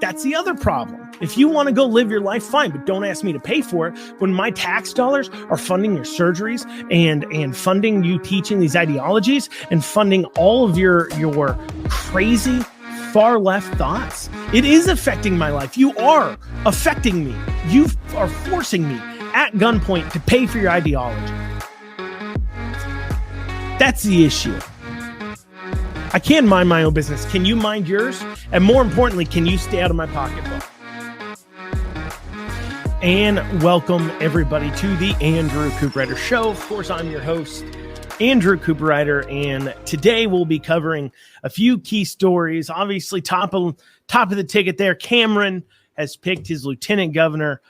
That's the other problem. If you want to go live your life, fine, but don't ask me to pay for it. When my tax dollars are funding your surgeries and funding you teaching these ideologies and funding all of your crazy far left thoughts, it is affecting my life. You are affecting me. You are forcing me at gunpoint to pay for your ideology. That's the issue. I can mind my own business. Can you mind yours? And more importantly, can you stay out of my pocketbook? And welcome everybody to the Andrew Cooperrider Show. Of course, I'm your host, Andrew Cooperrider, and today we'll be covering a few key stories. Obviously, top of the ticket there, Cameron has picked his lieutenant governor,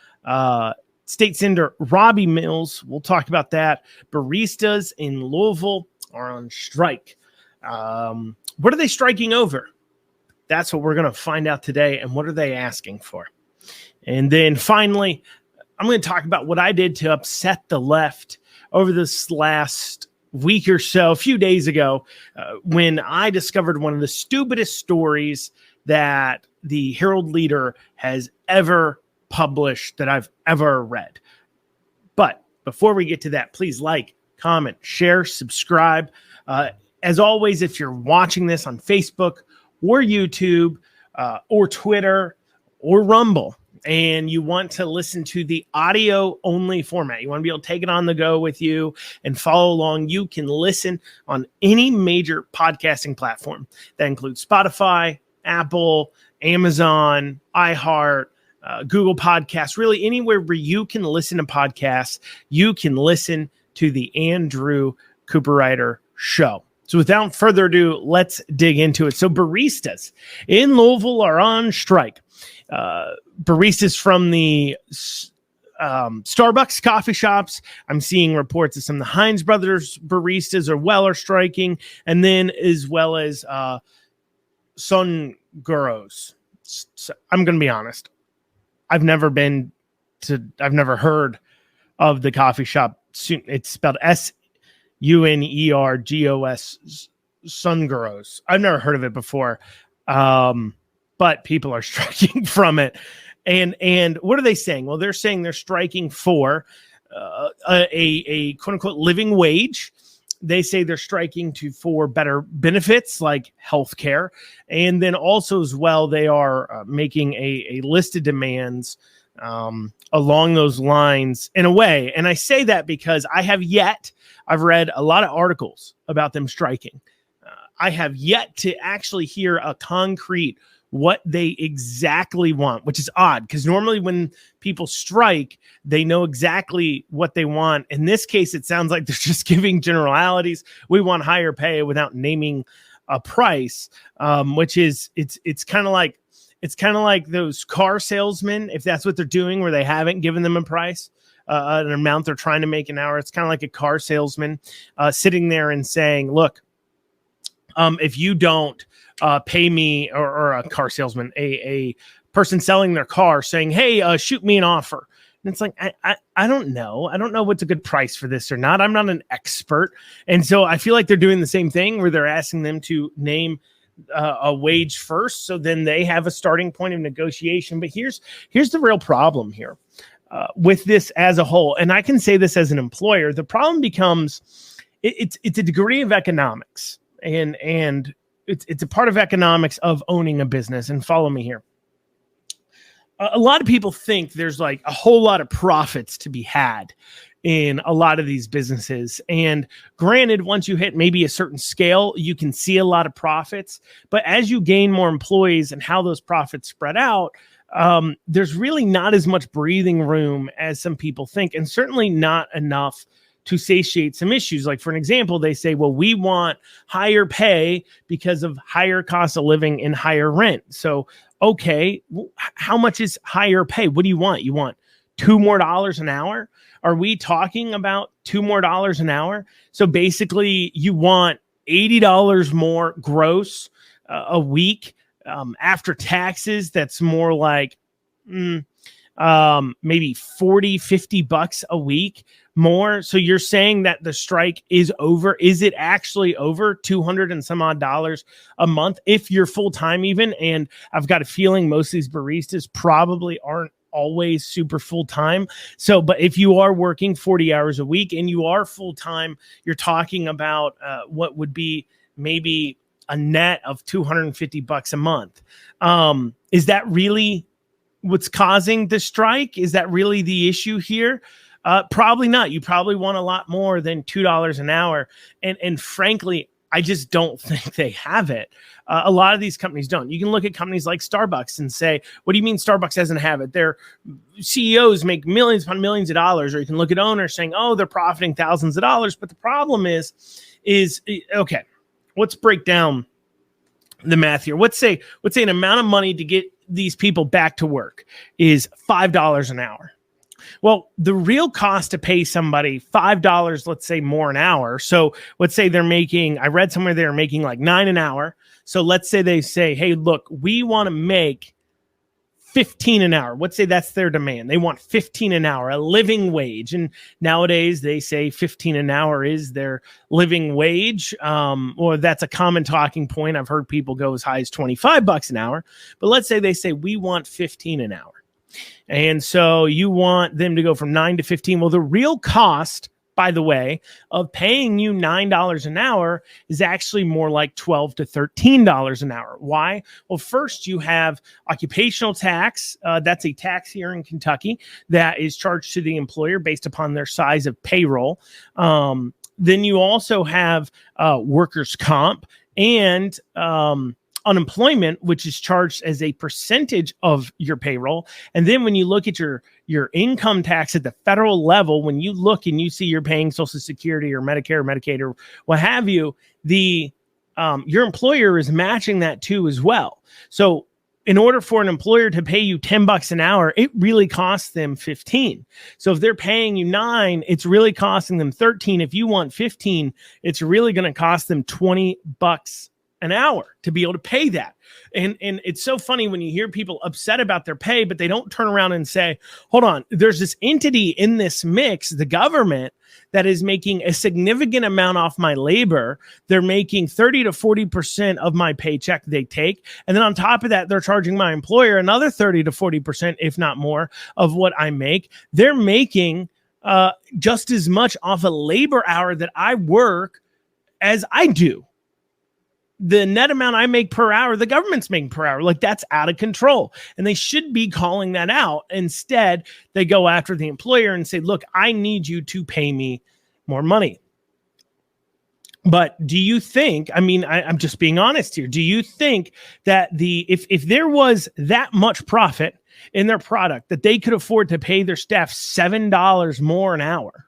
State Senator Robbie Mills. We'll talk about that. Baristas in Louisville are on strike. What are they striking over? That's what we're going to find out today. And what are they asking for? And then finally, I'm going to talk about what I did to upset the left over this last week or so, a few days ago, when I discovered one of the stupidest stories that the Herald Leader has ever published that I've ever read. But before we get to that, please like, comment, share, subscribe. As always, if you're watching this on Facebook or YouTube or Twitter or Rumble, and you want to listen to the audio only format, you want to be able to take it on the go with you and follow along, you can listen on any major podcasting platform. That includes Spotify, Apple, Amazon, iHeart, Google Podcasts, really anywhere where you can listen to podcasts, you can listen to the Andrew Cooperrider Show. So without further ado, let's dig into it. So baristas in Louisville are on strike. Baristas from the Starbucks coffee shops. I'm seeing reports of some of the Heinz Brothers baristas are striking, and then as well as Sunguros. So I'm going to be honest. I've never heard of the coffee shop. It's spelled Sunergos, Sunguros. I've never heard of it before. But people are striking from it. And what are they saying? Well, they're saying they're striking for a quote unquote living wage. They say they're striking for better benefits like health care. And then also as well, they are making a list of demands along those lines in a way. And I say that because I've read a lot of articles about them striking. I have yet to actually hear a concrete what they exactly want, which is odd because normally when people strike, they know exactly what they want. In this case, it sounds like they're just giving generalities. We want higher pay without naming a price, which is it's kind of like those car salesmen, if that's what they're doing, where they haven't given them a price, an amount they're trying to make an hour. It's kind of like a car salesman sitting there and saying, look, if you don't pay me, or a car salesman, a person selling their car saying, hey, shoot me an offer. And it's like, I don't know. I don't know what's a good price for this or not. I'm not an expert. And so I feel like they're doing the same thing where they're asking them to name a wage first. So then they have a starting point of negotiation. But here's the real problem here with this as a whole. And I can say this as an employer. The problem becomes it's a degree of economics. And it's a part of economics of owning a business. And follow me here. A lot of people think there's like a whole lot of profits to be had in a lot of these businesses. And granted, once you hit maybe a certain scale, you can see a lot of profits. But as you gain more employees and how those profits spread out, there's really not as much breathing room as some people think, and certainly not enough to satiate some issues. Like, for an example, they say, well, we want higher pay because of higher cost of living and higher rent. So, okay, how much is higher pay? What do you want? You want $2 more an hour? Are we talking about $2 more an hour? So basically you want $80 more gross a week after taxes. That's more like maybe 40, 50 bucks a week more. So you're saying that the strike is over. Is it actually over? 200 and some odd dollars a month if you're full time even? And I've got a feeling most of these baristas probably aren't always super full time. So, but if you are working 40 hours a week and you are full time, you're talking about what would be maybe a net of 250 bucks a month. Is that really what's causing the strike? Is that really the issue here? Probably not. You probably want a lot more than $2 an hour. And frankly, I just don't think they have it. A lot of these companies don't. You can look at companies like Starbucks and say, what do you mean Starbucks doesn't have it? Their CEOs make millions upon millions of dollars. Or you can look at owners saying, oh, they're profiting thousands of dollars. But the problem is okay, let's break down the math here. Let's say an amount of money to get these people back to work is $5 an hour. Well, the real cost to pay somebody $5, let's say more an hour. So let's say they're making, I read somewhere they're making like $9 an hour. So let's say they say, hey, look, we want to make $15 an hour. Let's say that's their demand. They want $15 an hour, a living wage. And nowadays they say $15 an hour is their living wage. Or that's a common talking point. I've heard people go as high as 25 bucks an hour. But let's say they say we want $15 an hour. And so you want them to go from 9 to 15. Well, the real cost, by the way, of paying you $9 an hour is actually more like $12 to $13 an hour. Why? Well, first you have occupational tax. That's a tax here in Kentucky that is charged to the employer based upon their size of payroll. Then you also have workers' comp and unemployment, which is charged as a percentage of your payroll. And then when you look at your income tax at the federal level, when you look and you see you're paying Social Security or Medicare or Medicaid or what have you, your employer is matching that too as well. So in order for an employer to pay you $10 an hour, it really costs them 15. So if they're paying you 9, it's really costing them 13. If you want 15, it's really going to cost them $20 an hour to be able to pay that. And it's so funny when you hear people upset about their pay, but they don't turn around and say, hold on, there's this entity in this mix, the government, that is making a significant amount off my labor. They're making 30 to 40% of my paycheck they take. And then on top of that, they're charging my employer another 30 to 40%, if not more, of what I make. They're making just as much off a labor hour that I work as I do. The net amount I make per hour, the government's making per hour. Like, that's out of control. And they should be calling that out. Instead, they go after the employer and say, look, I need you to pay me more money. But do you think, I mean, I'm just being honest here. Do you think that if there was that much profit in their product that they could afford to pay their staff $7 more an hour,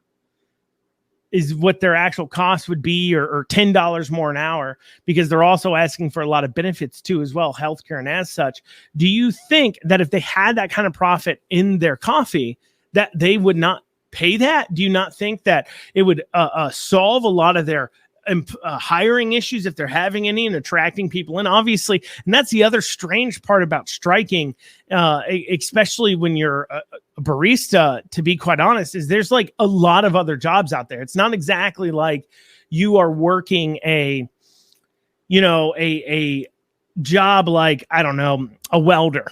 is what their actual cost would be, or $10 more an hour, because they're also asking for a lot of benefits too as well, healthcare and as such. Do you think that if they had that kind of profit in their coffee, that they would not pay that? Do you not think that it would solve a lot of their hiring issues, if they're having any, and attracting people in, obviously? And that's the other strange part about striking, especially when you're a barista, to be quite honest, is there's like a lot of other jobs out there. It's not exactly like you are working a job like, I don't know, a welder.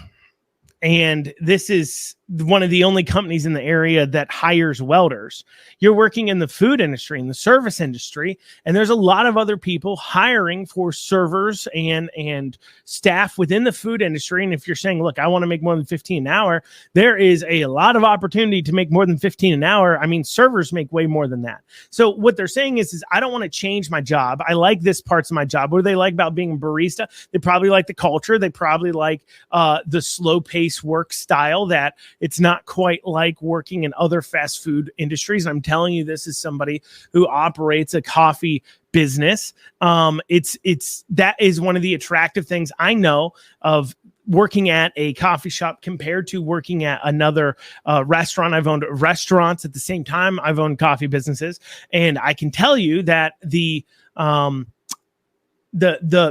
And this is one of the only companies in the area that hires welders. You're working in the food industry, in the service industry, and there's a lot of other people hiring for servers and staff within the food industry. And if you're saying, look, I want to make more than 15 an hour, there is a lot of opportunity to make more than 15 an hour. I mean, servers make way more than that. So what they're saying is I don't want to change my job. I like this parts of my job. What do they like about being a barista? They probably like the culture. They probably like the slow pace work style, that it's not quite like working in other fast food industries. I'm telling you, this is somebody who operates a coffee business. It's that is one of the attractive things I know of working at a coffee shop compared to working at another restaurant. I've owned restaurants at the same time I've owned coffee businesses, and I can tell you that the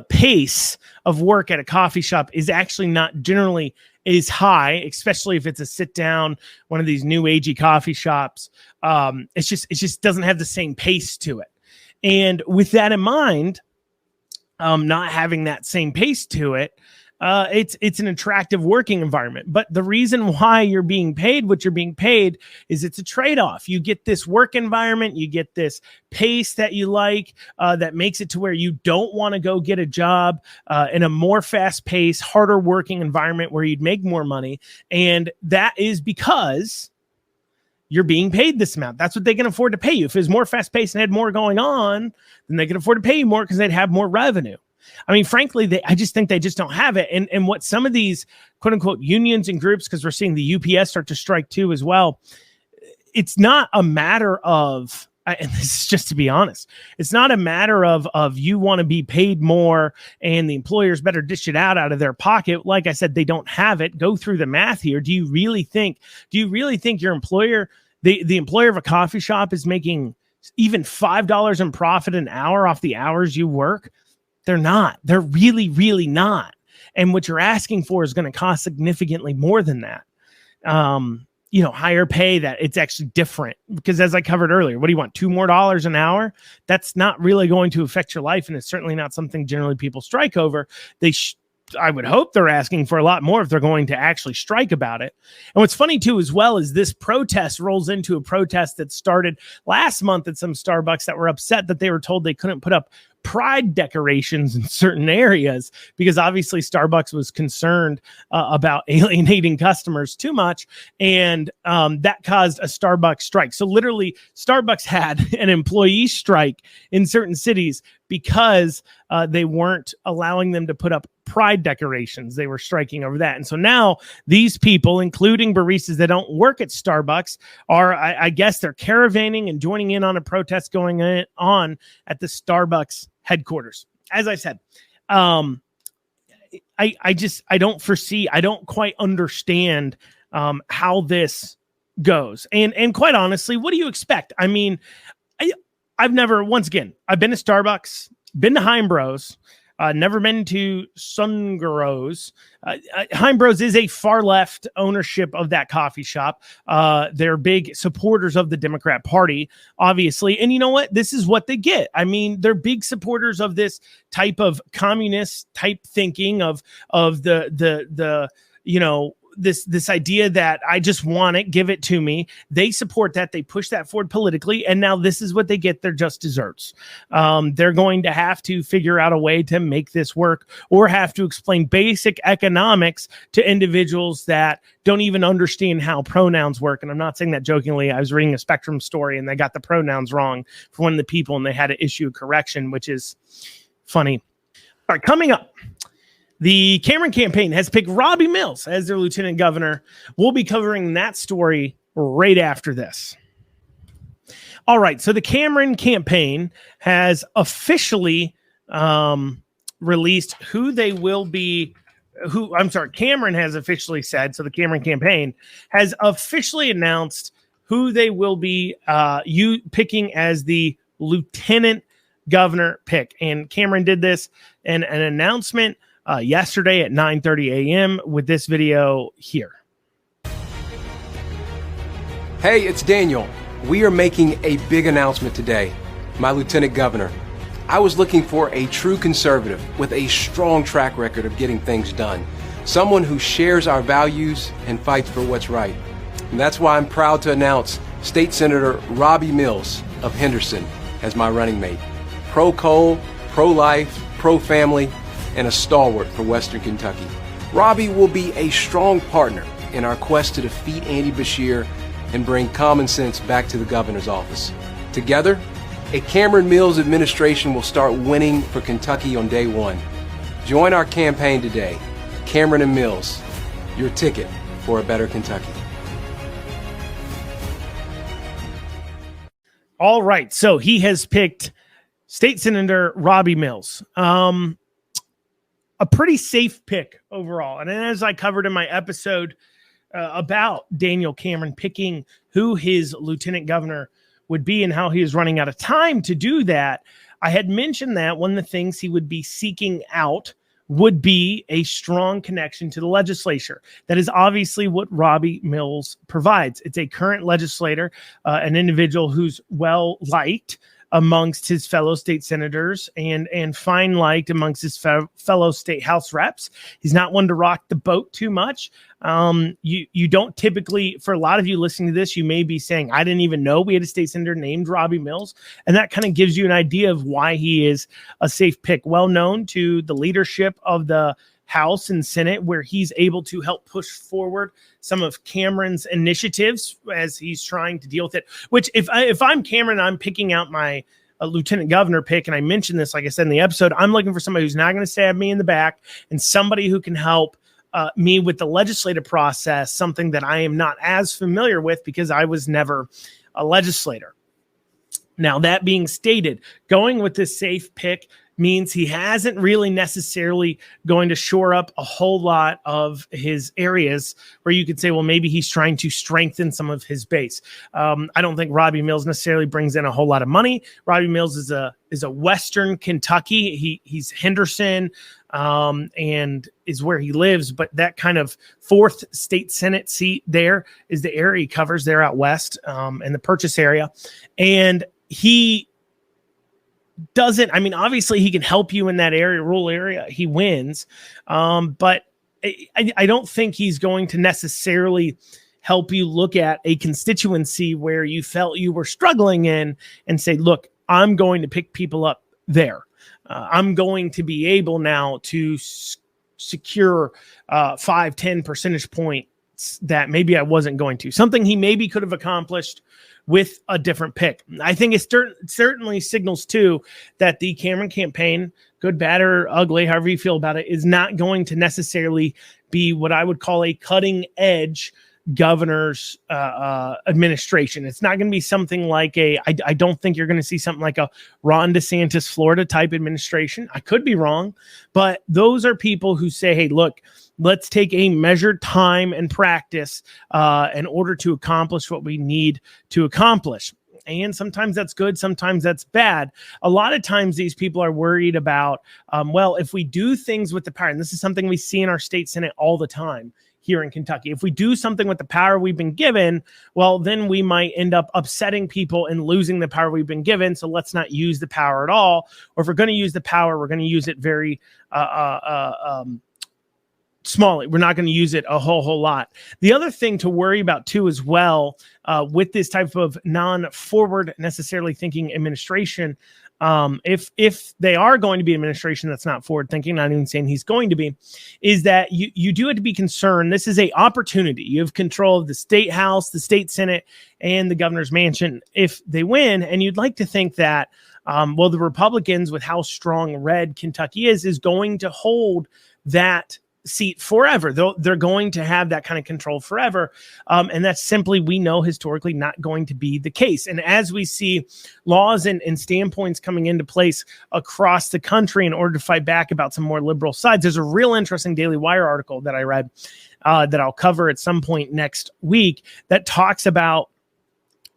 pace of work at a coffee shop is actually not generally is high, especially if it's a sit down, one of these new agey coffee shops. It just doesn't have the same pace to it. And with that in mind, not having that same pace to it, it's an attractive working environment. But the reason why you're being paid what you're being paid is it's a trade-off. You get this work environment, you get this pace that you like, that makes it to where you don't want to go get a job in a more fast-paced, harder working environment where you'd make more money. And that is because you're being paid this amount. That's what they can afford to pay you. If it was more fast-paced and had more going on, then they can afford to pay you more because they'd have more revenue. I mean, frankly, I just think they just don't have it. And what some of these quote unquote unions and groups, because we're seeing the UPS start to strike too as well. It's not a matter of, and this is just to be honest, it's not a matter of you want to be paid more and the employers better dish it out of their pocket. Like I said, they don't have it. Go through the math here. Do you really think your employer, the employer of a coffee shop is making even $5 in profit an hour off the hours you work? They're not. They're really, really not. And what you're asking for is going to cost significantly more than that. Higher pay, that it's actually different because, as I covered earlier, what do you want? $2 more an hour? That's not really going to affect your life. And it's certainly not something generally people strike over. I would hope they're asking for a lot more if they're going to actually strike about it. And what's funny too, as well, is this protest rolls into a protest that started last month at some Starbucks that were upset that they were told they couldn't put up pride decorations in certain areas because obviously Starbucks was concerned about alienating customers too much. And that caused a Starbucks strike. So literally Starbucks had an employee strike in certain cities because they weren't allowing them to put up pride decorations. They were striking over that. And so now these people, including baristas that don't work at Starbucks, are, I guess they're caravanning and joining in on a protest going on at the Starbucks headquarters. As I said, I don't quite understand how this goes. And quite honestly, what do you expect? I mean, I've been to Starbucks, been to Heimbros, never been to Sungaro's. Heimbros is a far left ownership of that coffee shop. They're big supporters of the Democrat Party, obviously. And you know what? This is what they get. I mean, they're big supporters of this type of communist type thinking of this idea that I just want it, give it to me. They support that. They push that forward politically. And now this is what they get. They're just desserts. They're going to have to figure out a way to make this work or have to explain basic economics to individuals that don't even understand how pronouns work. And I'm not saying that jokingly. I was reading a Spectrum story and they got the pronouns wrong for one of the people and they had to issue a correction, which is funny. All right, coming up. The Cameron campaign has picked Robbie Mills as their lieutenant governor. We'll be covering that story right after this. All right, so the Cameron campaign has officially released who they will be. Cameron has officially said, so the Cameron campaign has officially announced who they will be picking as the lieutenant governor pick. And Cameron did this in an announcement yesterday at 9:30 a.m. with this video here. Hey, it's Daniel. We are making a big announcement today. My lieutenant governor. I was looking for a true conservative with a strong track record of getting things done. Someone who shares our values and fights for what's right. And that's why I'm proud to announce State Senator Robbie Mills of Henderson as my running mate. Pro-coal, pro-life, pro-family, and a stalwart for Western Kentucky. Robbie will be a strong partner in our quest to defeat Andy Beshear and bring common sense back to the governor's office. Together, a Cameron Mills administration will start winning for Kentucky on day one. Join our campaign today. Cameron and Mills, your ticket for a better Kentucky. All right, so he has picked State Senator Robbie Mills. A pretty safe pick overall. And as I covered in my episode about Daniel Cameron picking who his lieutenant governor would be and how he is running out of time to do that, I had mentioned that one of the things he would be seeking out would be a strong connection to the legislature. That is obviously what Robbie Mills provides. It's a current legislator, an individual who's well liked amongst his fellow state senators and fine liked amongst his fellow state house reps. He's not one to rock the boat too much. You don't typically, for a lot of you listening to this, you may be saying, I didn't even know we had a state senator named Robbie Mills. And that kind of gives you an idea of why he is a safe pick, well known to the leadership of the House and Senate, where he's able to help push forward some of Cameron's initiatives as he's trying to deal with it. Which if I'm Cameron, I'm picking out my lieutenant governor pick, and I mentioned this, like I said in the episode, I'm looking for somebody who's not going to stab me in the back and somebody who can help me with the legislative process, something that I am not as familiar with because I was never a legislator. Now, that being stated, going with this safe pick means he hasn't really necessarily going to shore up a whole lot of his areas where you could say, well, maybe he's trying to strengthen some of his base. I don't think Robbie Mills necessarily brings in a whole lot of money. Robbie Mills is a Western Kentucky. He's Henderson and is where he lives, but that kind of 4th state Senate seat there is the area he covers there out west in the Purchase area. And he doesn't, I mean, obviously he can help you in that area, rural area. He wins. But I don't think he's going to necessarily help you look at a constituency where you felt you were struggling in and say, look, I'm going to pick people up there. I'm going to be able now to secure 5-10 percentage points that maybe I wasn't going to. Something he maybe could have accomplished with a different pick. I think it certainly signals too that the Cameron campaign, good, bad, or ugly, however you feel about it, is not going to necessarily be what I would call a cutting edge governor's administration. It's not going to be something like I don't think you're going to see something like a Ron DeSantis Florida type administration. I could be wrong, but those are people who say, hey, look, let's take a measured time and practice in order to accomplish what we need to accomplish. And sometimes that's good, sometimes that's bad. A lot of times these people are worried about, well, if we do things with the power, and this is something we see in our state Senate all the time here in Kentucky, if we do something with the power we've been given, well, then we might end up upsetting people and losing the power we've been given. So let's not use the power at all. Or if we're going to use the power, we're going to use it very small. We're not going to use it a whole lot. The other thing to worry about too, as well, with this type of non-forward necessarily thinking administration, if they are going to be an administration that's not forward thinking, not even saying he's going to be, is that you do have to be concerned. This is a opportunity. You have control of the state house, the state Senate, and the governor's mansion if they win. And you'd like to think that, well, the Republicans, with how strong red Kentucky is going to hold that seat forever. They're going to have that kind of control forever. And that's simply, we know, historically not going to be the case. And as we see laws and standpoints coming into place across the country in order to fight back about some more liberal sides, there's a real interesting Daily Wire article that I read that I'll cover at some point next week that talks about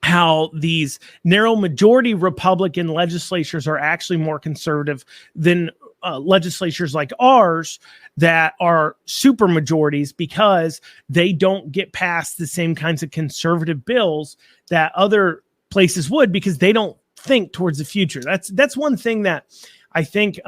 how these narrow majority Republican legislatures are actually more conservative than legislatures like ours that are super majorities, because they don't get past the same kinds of conservative bills that other places would, because they don't think towards the future. That's one thing that I think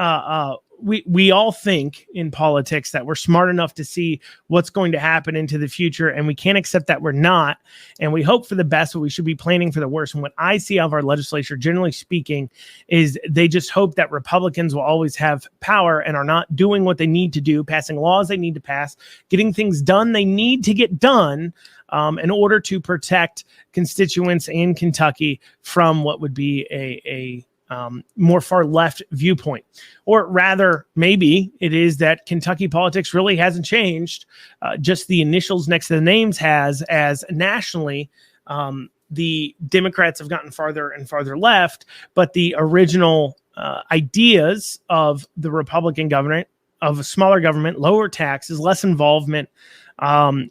we all think in politics, that we're smart enough to see what's going to happen into the future, and we can't accept that we're not. And we hope for the best, but we should be planning for the worst. And what I see out of our legislature, generally speaking, is they just hope that Republicans will always have power and are not doing what they need to do, passing laws they need to pass, getting things done they need to get done in order to protect constituents in Kentucky from what would be a more far left viewpoint. Or rather, maybe it is that Kentucky politics really hasn't changed. Just the initials next to the names has, as nationally, the Democrats have gotten farther and farther left, but the original ideas of the Republican government, of a smaller government, lower taxes, less involvement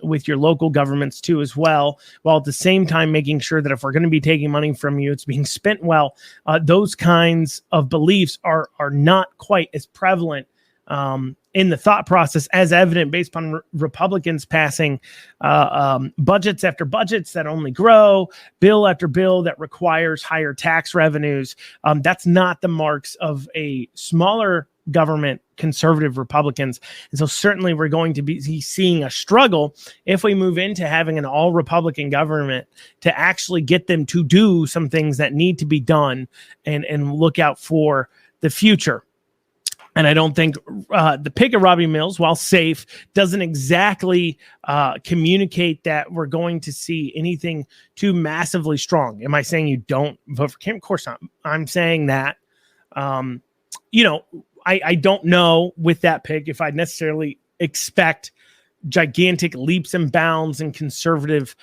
with your local governments too as well, while at the same time making sure that if we're going to be taking money from you, it's being spent well. Those kinds of beliefs are not quite as prevalent in the thought process, as evident based upon Republicans passing budgets after budgets that only grow, bill after bill that requires higher tax revenues. That's not the marks of a smaller government, conservative Republicans. And so certainly we're going to be seeing a struggle if we move into having an all Republican government to actually get them to do some things that need to be done and look out for the future. And I don't think the pick of Robbie Mills, while safe, doesn't exactly communicate that we're going to see anything too massively strong. Am I saying you don't vote for Kim? Of course not. I'm saying that, I don't know with that pick if I'd necessarily expect gigantic leaps and bounds and conservative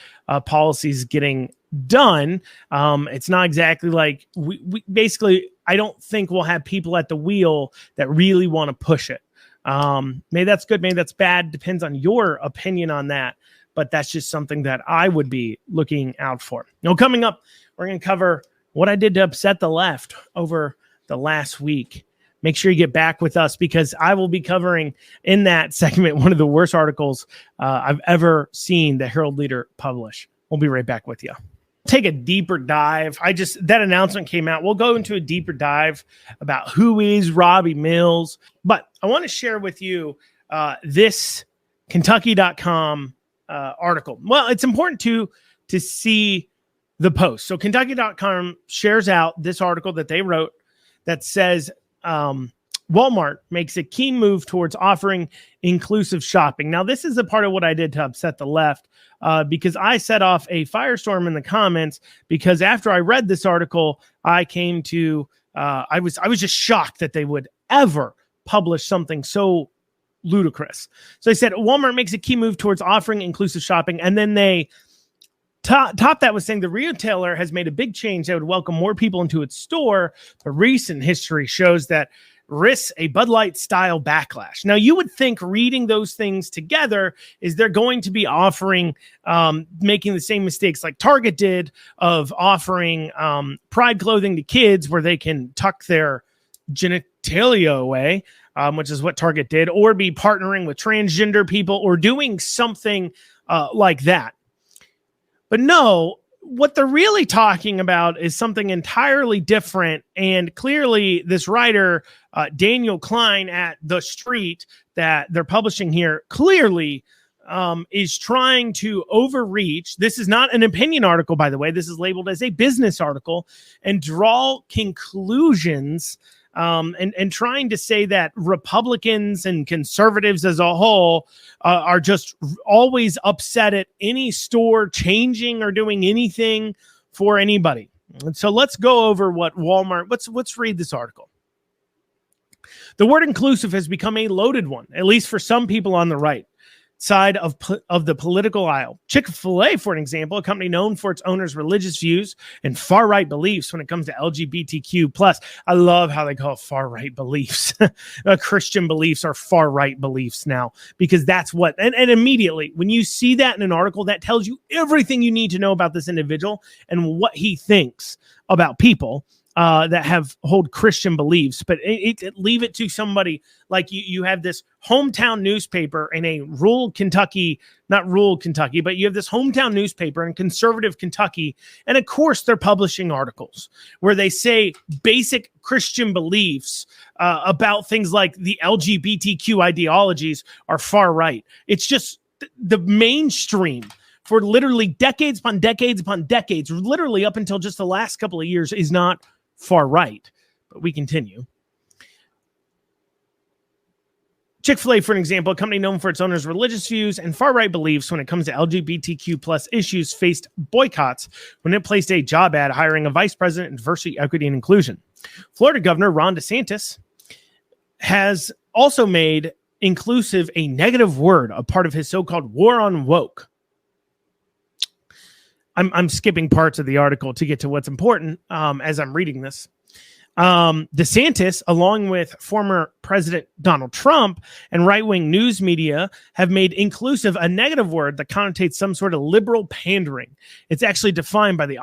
policies getting done. It's not exactly like we basically, I don't think we'll have people at the wheel that really want to push it. Maybe that's good, maybe that's bad. Depends on your opinion on that. But that's just something that I would be looking out for. Now, coming up, we're going to cover what I did to upset the left over the last week. Make sure you get back with us because I will be covering in that segment one of the worst articles I've ever seen the Herald Leader publish. We'll be right back with you. Take a deeper dive. That announcement came out. We'll go into a deeper dive about who is Robbie Mills. But I want to share with you this Kentucky.com article. Well, it's important to see the post. So Kentucky.com shares out this article that they wrote that says, Walmart makes a key move towards offering inclusive shopping. Now, this is a part of what I did to upset the left because I set off a firestorm in the comments because after I read this article, I came to I was just shocked that they would ever publish something so ludicrous. So they said Walmart makes a key move towards offering inclusive shopping, and then they top that was saying the retailer has made a big change that would welcome more people into its store, but recent history shows that risks a Bud Light style backlash. Now, you would think reading those things together is they're going to be offering, making the same mistakes like Target did of offering Pride clothing to kids where they can tuck their genitalia away, which is what Target did, or be partnering with transgender people or doing something like that. But no, what they're really talking about is something entirely different. And clearly this writer, Daniel Klein at The Street that they're publishing here, clearly is trying to overreach. This is not an opinion article, by the way. This is labeled as a business article and draw conclusions and trying to say that Republicans and conservatives as a whole are just always upset at any store changing or doing anything for anybody. And so let's go over what Walmart, let's read this article. The word inclusive has become a loaded one, at least for some people on the right side of the political aisle. Chick-fil-A, for an example, a company known for its owners' religious views and far-right beliefs when it comes to LGBTQ+. I love how they call it far-right beliefs. Christian beliefs are far-right beliefs now, because that's what, and immediately when you see that in an article, that tells you everything you need to know about this individual and what he thinks about people that hold Christian beliefs. But leave it to somebody like you have this hometown newspaper in a rural Kentucky, not rural Kentucky, but you have this hometown newspaper in conservative Kentucky. And of course they're publishing articles where they say basic Christian beliefs about things like the LGBTQ ideologies are far right. It's just the mainstream for literally decades upon decades upon decades, literally up until just the last couple of years, is not far right. But we continue. Chick-fil-A, for an example, a company known for its owners' religious views and far-right beliefs when it comes to LGBTQ+ issues, faced boycotts when it placed a job ad hiring a vice president in diversity, equity, and inclusion. Florida Governor Ron DeSantis has also made inclusive a negative word, a part of his so-called war on woke. I'm skipping parts of the article to get to what's important as I'm reading this. DeSantis, along with former President Donald Trump and right-wing news media, have made inclusive a negative word that connotates some sort of liberal pandering. It's actually defined by the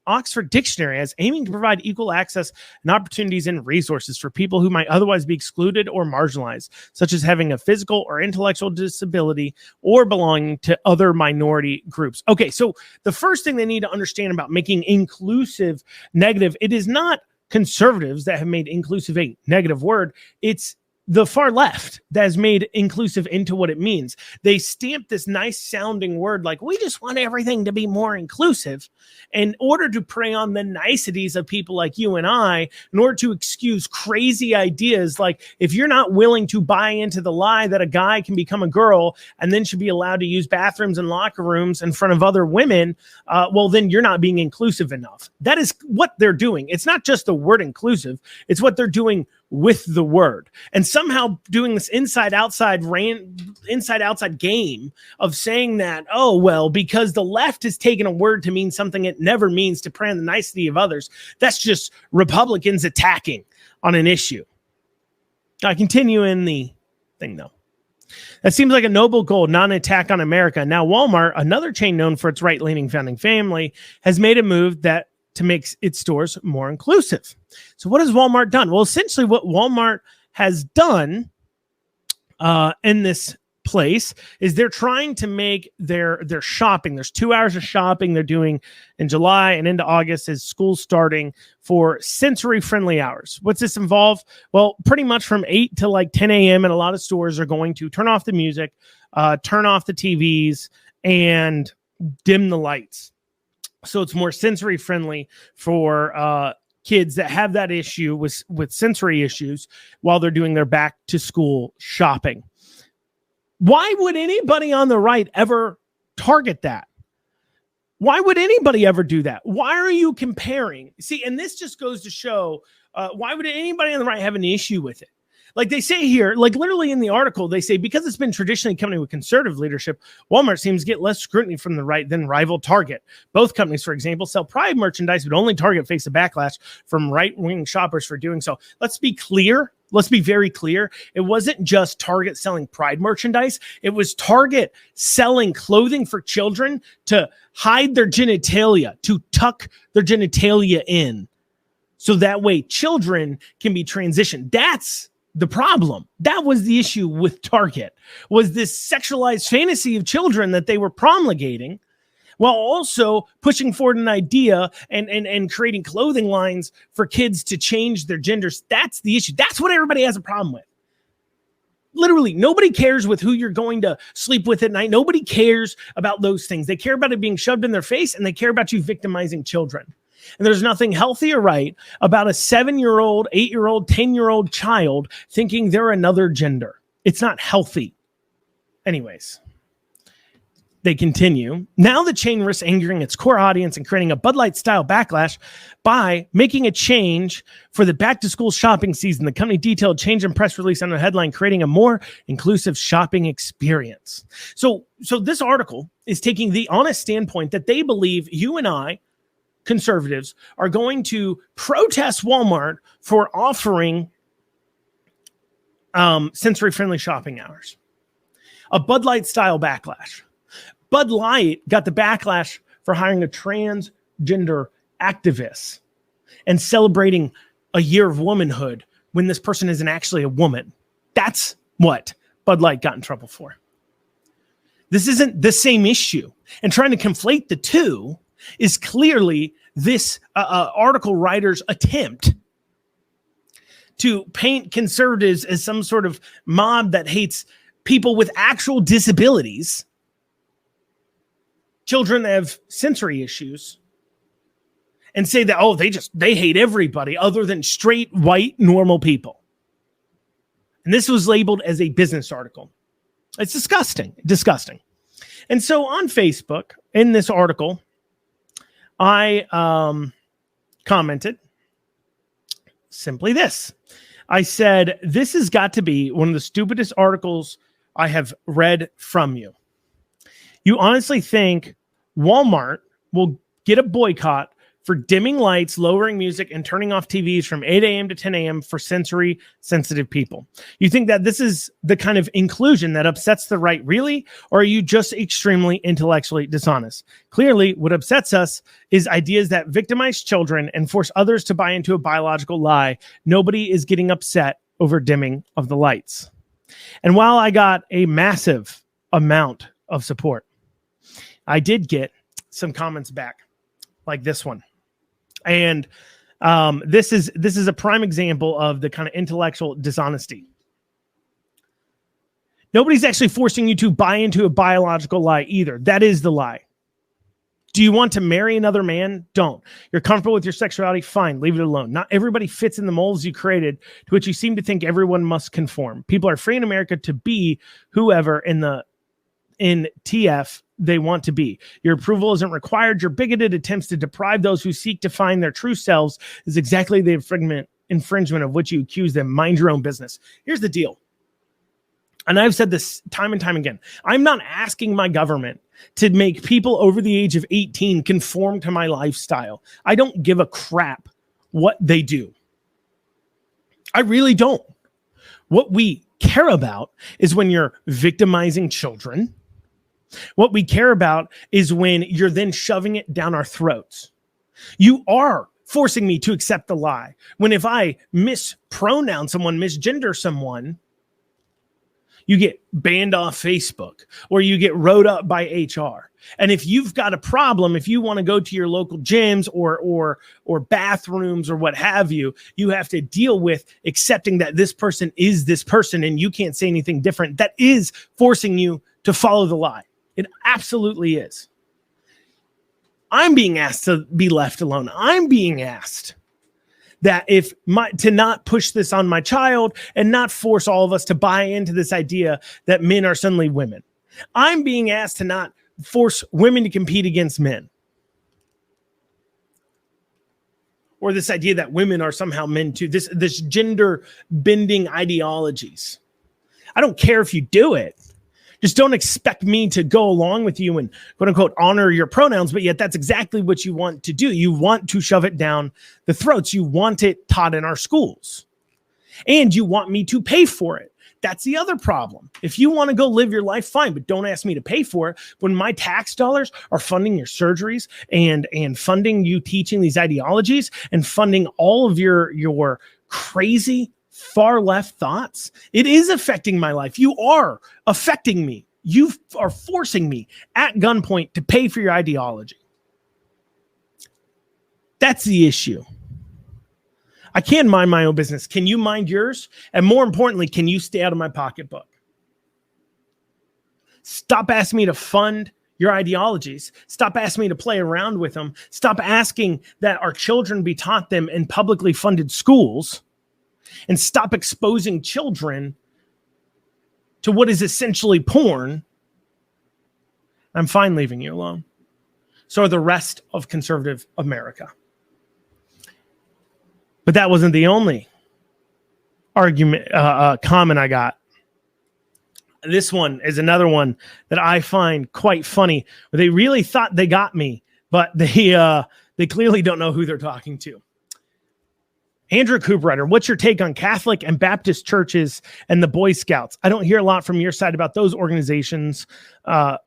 Oxford Dictionary as aiming to provide equal access and opportunities and resources for people who might otherwise be excluded or marginalized, such as having a physical or intellectual disability or belonging to other minority groups. Okay, so the first thing they need to understand about making inclusive negative, it is not conservatives that have made inclusive a negative word. It's the far left that has made inclusive into what it means. They stamp this nice sounding word like, we just want everything to be more inclusive in order to prey on the niceties of people like you and I, in order to excuse crazy ideas like, if you're not willing to buy into the lie that a guy can become a girl and then should be allowed to use bathrooms and locker rooms in front of other women, well, then you're not being inclusive enough. That is what they're doing. It's not just the word inclusive. It's what they're doing with the word, and somehow doing this inside outside game of saying that, oh, well, because the left has taken a word to mean something it never means to prey on the nicety of others. That's just Republicans attacking on an issue. I continue in the thing though. That seems like a noble goal, not an attack on America. Now, Walmart, another chain known for its right-leaning founding family, has made a move that to make its stores more inclusive. So what has Walmart done? Well, essentially what Walmart has done in this place is they're trying to make their shopping. There's 2 hours of shopping they're doing in July and into August as school's starting for sensory-friendly hours. What's this involve? Well, pretty much from 8 to like 10 a.m. and a lot of stores are going to turn off the music, turn off the TVs, and dim the lights. So it's more sensory friendly for kids that have that issue with sensory issues while they're doing their back to school shopping. Why would anybody on the right ever target that? Why would anybody ever do that? Why are you comparing? See, and this just goes to show why would anybody on the right have an issue with it? Like they say here, like literally in the article, they say, because it's been traditionally a company with conservative leadership, Walmart seems to get less scrutiny from the right than rival Target. Both companies, for example, sell Pride merchandise, but only Target faced a backlash from right-wing shoppers for doing so. Let's be clear. Let's be very clear. It wasn't just Target selling Pride merchandise. It was Target selling clothing for children to hide their genitalia, to tuck their genitalia in. So that way children can be transitioned. That's the problem. That was the issue with Target, was this sexualized fantasy of children that they were promulgating while also pushing forward an idea and creating clothing lines for kids to change their genders. That's the issue. That's what everybody has a problem with. Literally, nobody cares with who you're going to sleep with at night. Nobody cares about those things. They care about it being shoved in their face, and they care about you victimizing children. And there's nothing healthy or right about a 7-year-old, 8-year-old, 10-year-old child thinking they're another gender. It's not healthy. Anyways, they continue. Now the chain risks angering its core audience and creating a Bud Light-style backlash by making a change for the back-to-school shopping season. The company detailed change in press release under the headline, creating a more inclusive shopping experience. So this article is taking the honest standpoint that they believe you and I, conservatives, are going to protest Walmart for offering sensory-friendly shopping hours. A Bud Light style backlash. Bud Light got the backlash for hiring a transgender activist and celebrating a year of womanhood when this person isn't actually a woman. That's what Bud Light got in trouble for. This isn't the same issue. And trying to conflate the two is clearly this article writer's attempt to paint conservatives as some sort of mob that hates people with actual disabilities, children that have sensory issues, and say that, oh, they hate everybody other than straight, white, normal people. And this was labeled as a business article. It's disgusting. And so on Facebook, in this article, I commented simply this. I said, this has got to be one of the stupidest articles I have read from you. You honestly think Walmart will get a boycott for dimming lights, lowering music, and turning off TVs from 8 a.m. to 10 a.m. for sensory sensitive people. You think that this is the kind of inclusion that upsets the right, really? Or are you just extremely intellectually dishonest? Clearly, what upsets us is ideas that victimize children and force others to buy into a biological lie. Nobody is getting upset over dimming of the lights. And while I got a massive amount of support, I did get some comments back like this one. And this is a prime example of the kind of intellectual dishonesty. Nobody's actually forcing you to buy into a biological lie either. That is the lie. Do you want to marry another man? Don't. You're comfortable with your sexuality? Fine, leave it alone. Not everybody fits in the molds you created, to which you seem to think everyone must conform. People are free in America to be whoever in TF they want to be. Your approval isn't required. Your bigoted attempts to deprive those who seek to find their true selves is exactly the infringement of which you accuse them. Mind your own business. Here's the deal. And I've said this time and time again. I'm not asking my government to make people over the age of 18 conform to my lifestyle. I don't give a crap what they do. I really don't. What we care about is when you're victimizing children. What we care about is when you're then shoving it down our throats. You are forcing me to accept the lie. When if I mispronoun someone, misgender someone, you get banned off Facebook or you get wrote up by HR. And if you've got a problem, if you want to go to your local gyms or bathrooms or what have you, you have to deal with accepting that this person is this person and you can't say anything different. That is forcing you to follow the lie. It absolutely is. I'm being asked to be left alone. I'm being asked that to not push this on my child and not force all of us to buy into this idea that men are suddenly women. I'm being asked to not force women to compete against men. Or this idea that women are somehow men too. This gender bending ideologies. I don't care if you do it. Just don't expect me to go along with you and quote unquote honor your pronouns, but yet that's exactly what you want to do. You want to shove it down the throats. You want it taught in our schools. And you want me to pay for it. That's the other problem. If you want to go live your life, fine, but don't ask me to pay for it when my tax dollars are funding your surgeries and funding you teaching these ideologies and funding all of your crazy far left thoughts. It is affecting my life. You are affecting me. You are forcing me at gunpoint to pay for your ideology. That's the issue. I can mind my own business. Can you mind yours? And more importantly, can you stay out of my pocketbook? Stop asking me to fund your ideologies. Stop asking me to play around with them. Stop asking that our children be taught them in publicly funded schools. And stop exposing children to what is essentially porn. I'm fine leaving you alone. So are the rest of conservative America. But that wasn't the only comment I got. This one is another one that I find quite funny. They really thought they got me, but they clearly don't know who they're talking to. Andrew Cooperrider, what's your take on Catholic and Baptist churches and the Boy Scouts? I don't hear a lot from your side about those organizations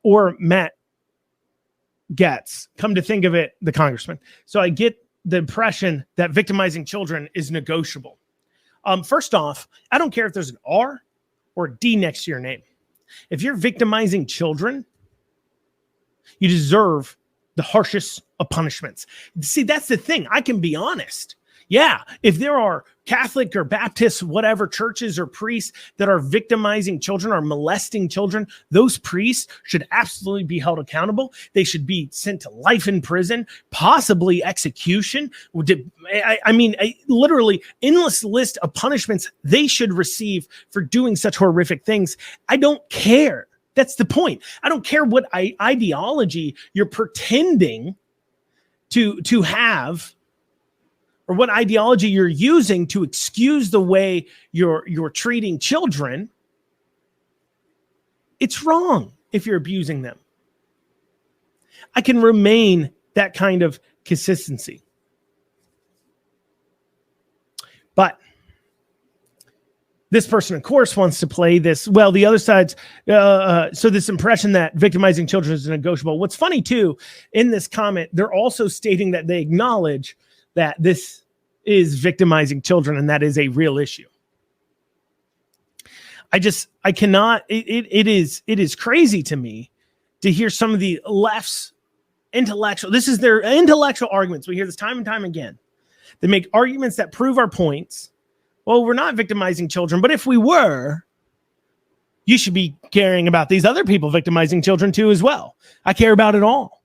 or Matt Gaetz. Come to think of it, the congressman. So I get the impression that victimizing children is negotiable. First off, I don't care if there's an R or a D next to your name. If you're victimizing children, you deserve the harshest of punishments. See, that's the thing. I can be honest. Yeah, if there are Catholic or Baptist, whatever churches or priests that are victimizing children or molesting children, those priests should absolutely be held accountable. They should be sent to life in prison, possibly execution. I mean, literally endless list of punishments they should receive for doing such horrific things. I don't care. That's the point. I don't care what ideology you're pretending to have, or what ideology you're using to excuse the way you're treating children. It's wrong if you're abusing them. I can remain that kind of consistency. But this person, of course, wants to play this. Well, the other side's so this impression that victimizing children is negotiable. What's funny, too, in this comment, they're also stating that they acknowledge that this is victimizing children and that is a real issue. I cannot. It is crazy to me to hear some of the left's intellectual. This is their intellectual arguments. We hear this time and time again. They make arguments that prove our points. Well, we're not victimizing children, but if we were, you should be caring about these other people victimizing children too as well. I care about it all.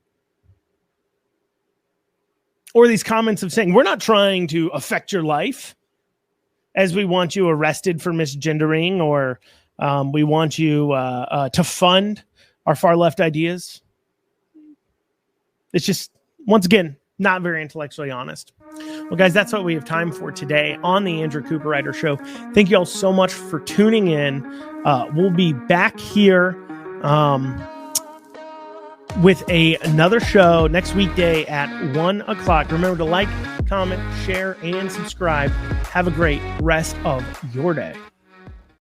Or these comments of saying, we're not trying to affect your life as we want you arrested for misgendering, or we want you to fund our far left ideas. It's just, once again, not very intellectually honest. Well, guys, that's what we have time for today on the Andrew Cooperrider Show. Thank you all so much for tuning in. We'll be back here with another show next weekday at 1 o'clock. Remember to like, comment, share, and subscribe. Have a great rest of your day.